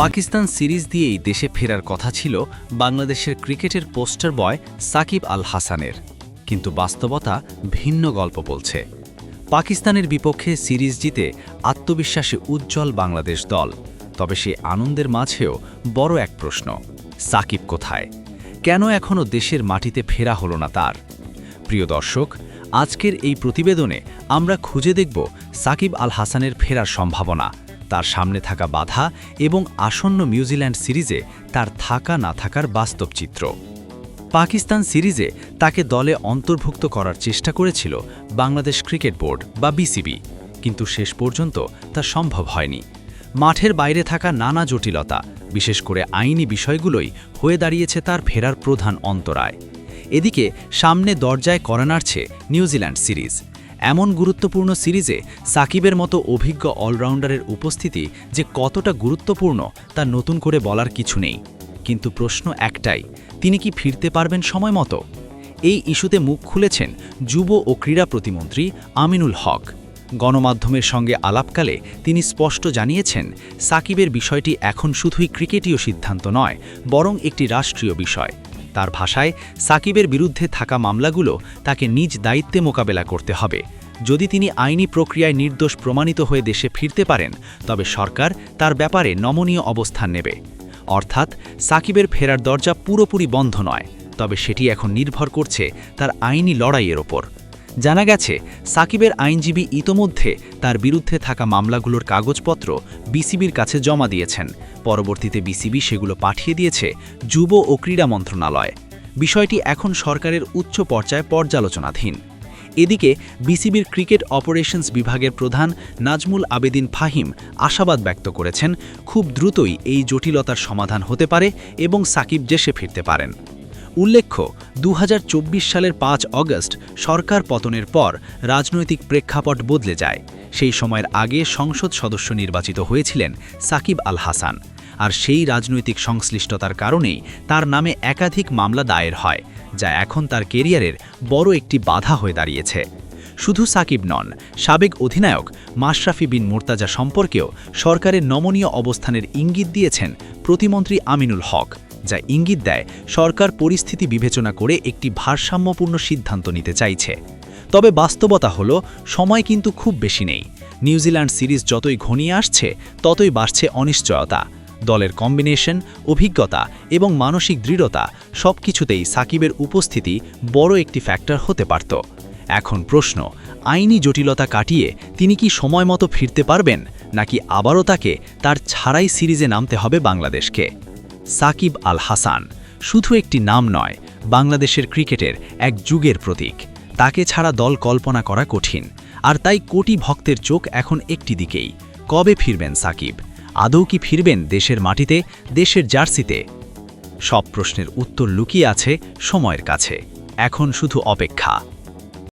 Pakistan series দিয়েই দেশে ফেরার কথা ছিল বাংলাদেশের ক্রিকেটের পোস্টার বয় সাকিব আল হাসানের, কিন্তু বাস্তবতা ভিন্ন গল্প বলছে। পাকিস্তানের বিপক্ষে সিরিজ জিতে আত্মবিশ্বাসে উজ্জ্বল বাংলাদেশ দল, তবে সেই আনন্দের মাঝেও বড় এক প্রশ্ন, সাকিব কোথায়? কেন এখনও দেশের মাটিতে ফেরা হলো না তার? প্রিয় দর্শক, আজকের এই প্রতিবেদনে আমরা খুঁজে দেখব সাকিব আল হাসানের ফেরার সম্ভাবনা, তার সামনে থাকা বাধা এবং আসন্ন নিউজিল্যান্ড সিরিজে তার থাকা না থাকার বাস্তব চিত্র। পাকিস্তান সিরিজে তাকে দলে অন্তর্ভুক্ত করার চেষ্টা করেছিল বাংলাদেশ ক্রিকেট বোর্ড বা বিসিবি, কিন্তু শেষ পর্যন্ত তা সম্ভব হয়নি। মাঠের বাইরে থাকা নানা জটিলতা, বিশেষ করে আইনি বিষয়গুলোই হয়ে দাঁড়িয়েছে তার ফেরার প্রধান অন্তরায়। এদিকে সামনে দরজায় কড়া নাড়ছে নিউজিল্যান্ড সিরিজ। এমন গুরুত্বপূর্ণ সিরিজে সাকিবের মতো অভিজ্ঞ অলরাউন্ডারের উপস্থিতি যে কতটা গুরুত্বপূর্ণ তা নতুন করে বলার কিছু নেই, কিন্তু প্রশ্ন একটাই, তিনি কি ফিরতে পারবেন সময় মতো? এই ইস্যুতে মুখ খুলেছেন যুব ও ক্রীড়া প্রতিমন্ত্রী আমিনুল হক। গণমাধ্যমের সঙ্গে আলাপকালে তিনি স্পষ্ট জানিয়েছেন, সাকিবের বিষয়টি এখন শুধুই ক্রিকেটীয় সিদ্ধান্ত নয়, বরং একটি রাষ্ট্রীয় বিষয়। তার ভাষায়, সাকিবের বিরুদ্ধে থাকা মামলাগুলো তাকে নিজ দায়িত্বে মোকাবেলা করতে হবে। যদি তিনি আইনি প্রক্রিয়ায় নির্দোষ প্রমাণিত হয়ে দেশে ফিরতে পারেন, তবে সরকার তার ব্যাপারে নমনীয় অবস্থান নেবে। অর্থাৎ সাকিবের ফেরার দরজা পুরোপুরি বন্ধ নয়, তবে সেটি এখন নির্ভর করছে তার আইনি লড়াইয়ের ওপর। জানা গেছে, সাকিবের আইনজীবী ইতোমধ্যে তার বিরুদ্ধে থাকা মামলাগুলোর কাগজপত্র বিসিবির কাছে জমা দিয়েছেন। পরবর্তীতে বিসিবি সেগুলো পাঠিয়ে দিয়েছে যুব ও ক্রীড়া মন্ত্রণালয়। বিষয়টি এখন সরকারের উচ্চ পর্যায়ে পর্যালোচনাধীন। এদিকে বিসিবির ক্রিকেট অপারেশনস বিভাগের প্রধান নাজমুল আবেদিন ফাহিম আশাবাদ ব্যক্ত করেছেন, খুব দ্রুতই এই জটিলতার সমাধান হতে পারে এবং সাকিব দেশে ফিরতে পারেন। উল্লেখ্য, 2024 সালের 5 অগস্ট সরকার পতনের পর রাজনৈতিক প্রেক্ষাপট বদলে যায়। সেই সময়ের আগে সংসদ সদস্য নির্বাচিত হয়েছিলেন সাকিব আল হাসান, আর সেই রাজনৈতিক সংশ্লিষ্টতার কারণেই তার নামে একাধিক মামলা দায়ের হয়, যা এখন তার কেরিয়ারের বড় একটি বাধা হয়ে দাঁড়িয়েছে। শুধু সাকিব নন, সাবেক অধিনায়ক মাশরাফি বিন মুর্তাজা সম্পর্কেও সরকারের নমনীয় অবস্থানের ইঙ্গিত দিয়েছেন প্রতিমন্ত্রী আমিনুল হক, যা ইঙ্গিত দেয় সরকার পরিস্থিতি বিবেচনা করে একটি ভারসাম্যপূর্ণ সিদ্ধান্ত নিতে চাইছে। তবে বাস্তবতা হলো, সময় কিন্তু খুব বেশি নেই। নিউজিল্যান্ড সিরিজ যতই ঘনিয়ে আসছে, ততই বাড়ছে অনিশ্চয়তা। দলের কম্বিনেশন, অভিজ্ঞতা এবং মানসিক দৃঢ়তা সবকিছুতেই সাকিবের উপস্থিতি বড় একটি ফ্যাক্টর হতে পারত। এখন প্রশ্ন, আইনি জটিলতা কাটিয়ে তিনি কি সময় মতো ফিরতে পারবেন, নাকি আবারও তাকে তার ছাড়াই সিরিজে নামতে হবে বাংলাদেশকে? সাকিব আল হাসান শুধু একটি নাম নয়, বাংলাদেশের ক্রিকেটের এক যুগের প্রতীক। তাকে ছাড়া দল কল্পনা করা কঠিন, আর তাই কোটি ভক্তের চোখ এখন একটি দিকেই, কবে ফিরবেন সাকিব? আদৌ কি ফিরবেন দেশের মাটিতে, দেশের জার্সিতে? সব প্রশ্নের উত্তর লুকিয়ে আছে সময়ের কাছে। এখন শুধু অপেক্ষা।